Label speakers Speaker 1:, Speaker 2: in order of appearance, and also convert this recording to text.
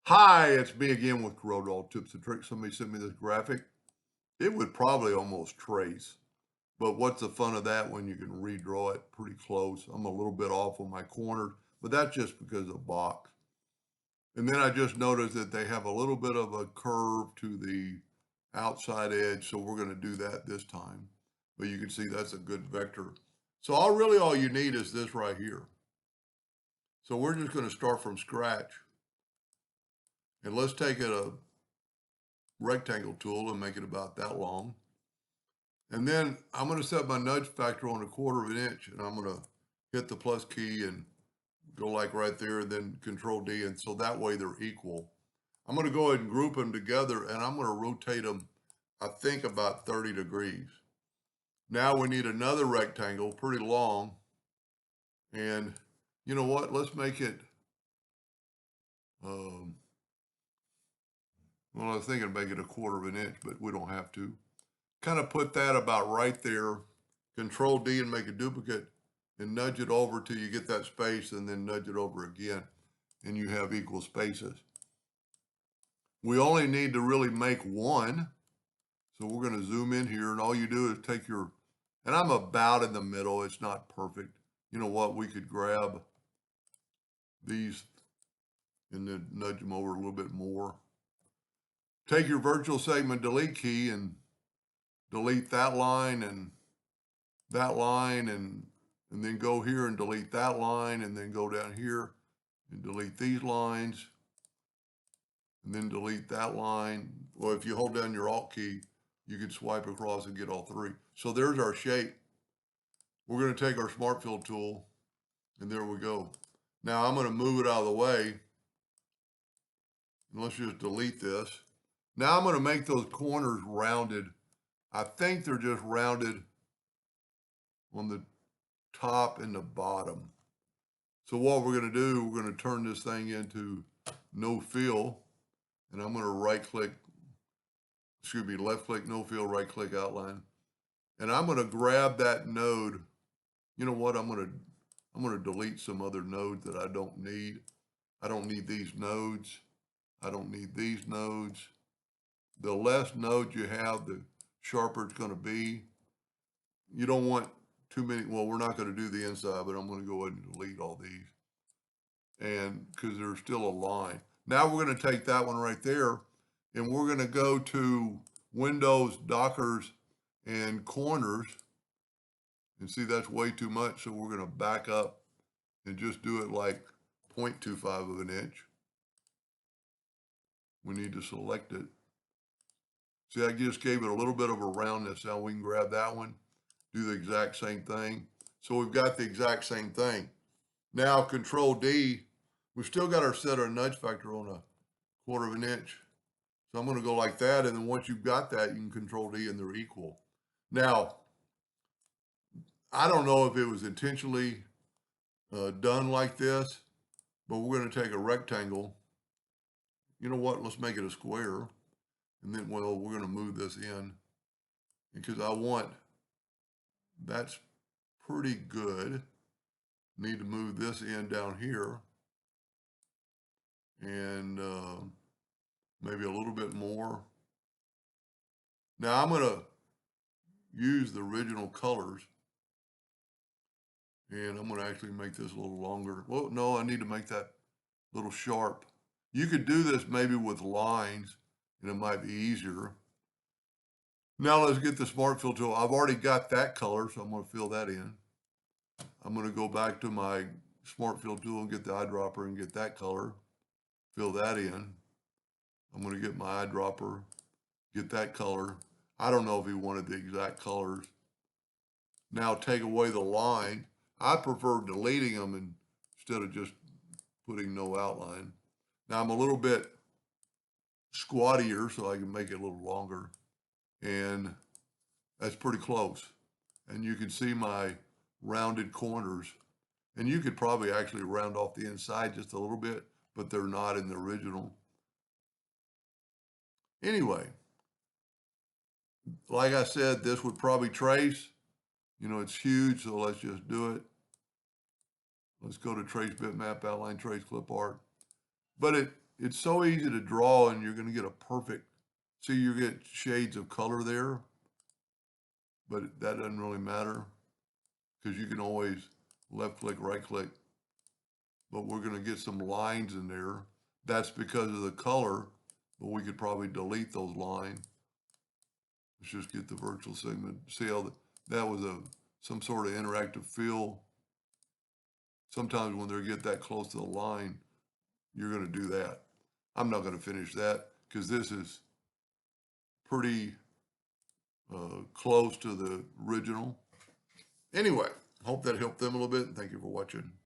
Speaker 1: Hi, it's me again with Corel Tips and Tricks. Somebody sent me this graphic. It would probably almost trace, but what's the fun of that when you can redraw it pretty close? I'm a little bit off on my corners, but that's just because of the box. And then I just noticed that they have a little bit of a curve to the outside edge, so we're going to do that this time. But you can see that's a good vector. So all you need is this right here. So we're just going to start from scratch. And let's take a rectangle tool and make it about that long. And then I'm going to set my nudge factor on 1/4 of an inch, and I'm going to hit the plus key and go like right there, and then Control D, and so that way they're equal. I'm going to go ahead and group them together, and I'm going to rotate them, I think, about 30 degrees. Now we need another rectangle, pretty long, and you know what? Let's make it, well, I was thinking make it 1/4 of an inch, but we don't have to. Kind of put that about right there. Control D and make a duplicate and nudge it over till you get that space, and then nudge it over again, and you have equal spaces. We only need to really make one. So we're going to zoom in here, and all you do is take your, and I'm about in the middle. It's not perfect. You know what? We could grab these and then nudge them over a little bit more. Take your virtual segment delete key and delete that line and that line, and then go here and delete that line, and then go down here and delete these lines, and then delete that line. Well, if you hold down your Alt key, you can swipe across and get all three. So there's our shape. We're going to take our Smart Fill tool, and there we go. Now I'm going to move it out of the way, and let's just delete this. Now I'm going to make those corners rounded. I think they're just rounded on the top and the bottom. So what we're going to do, we're going to turn this thing into no fill, and I'm going to left click no fill, right click outline. And I'm going to grab that node. You know what? I'm going to delete some other nodes that I don't need. I don't need these nodes. I don't need these nodes. The less nodes you have, the sharper it's going to be. You don't want too many. Well, we're not going to do the inside, but I'm going to go ahead and delete all these. And because there's still a line. Now we're going to take that one right there, and we're going to go to Windows, Dockers, and Corners. And see, that's way too much, so we're going to back up and just do it like 0.25 of an inch. We need to select it. See, I just gave it a little bit of a roundness. Now we can grab that one, do the exact same thing. So we've got the exact same thing. Now Control D, we've still got our set our nudge factor on 1/4 of an inch. So I'm going to go like that, and then once you've got that, you can Control D and they're equal. Now, I don't know if it was intentionally done like this, but we're going to take a rectangle. You know what? Let's make it a square. And then, well, we're going to move this in because I want, that's pretty good. Need to move this in down here, and maybe a little bit more. Now I'm going to use the original colors, and I'm going to actually make this a little longer. Well, no, I need to make that a little sharp. You could do this maybe with lines, and it might be easier. Now let's get the Smart Fill tool. I've already got that color, so I'm going to fill that in. I'm going to go back to my Smart Fill tool and get the eyedropper and get that color. Fill that in. I'm going to get my eyedropper, get that color. I don't know if he wanted the exact colors. Now take away the line. I prefer deleting them instead of just putting no outline. Now I'm a little bit squattier, so I can make it a little longer. And that's pretty close. And you can see my rounded corners. And you could probably actually round off the inside just a little bit, but they're not in the original. Anyway, like I said, this would probably trace. You know, it's huge, so let's just do it. Let's go to trace bitmap, outline, trace clip art. But it's so easy to draw and you're going to get a perfect, see, you get shades of color there, but that doesn't really matter because you can always left click, right click, but we're going to get some lines in there. That's because of the color, but we could probably delete those lines. Let's just get the virtual segment. See how that was some sort of interactive fill. Sometimes when they get that close to the line, you're going to do that. I'm not going to finish that because this is pretty close to the original. Anyway, hope that helped them a little bit. Thank you for watching.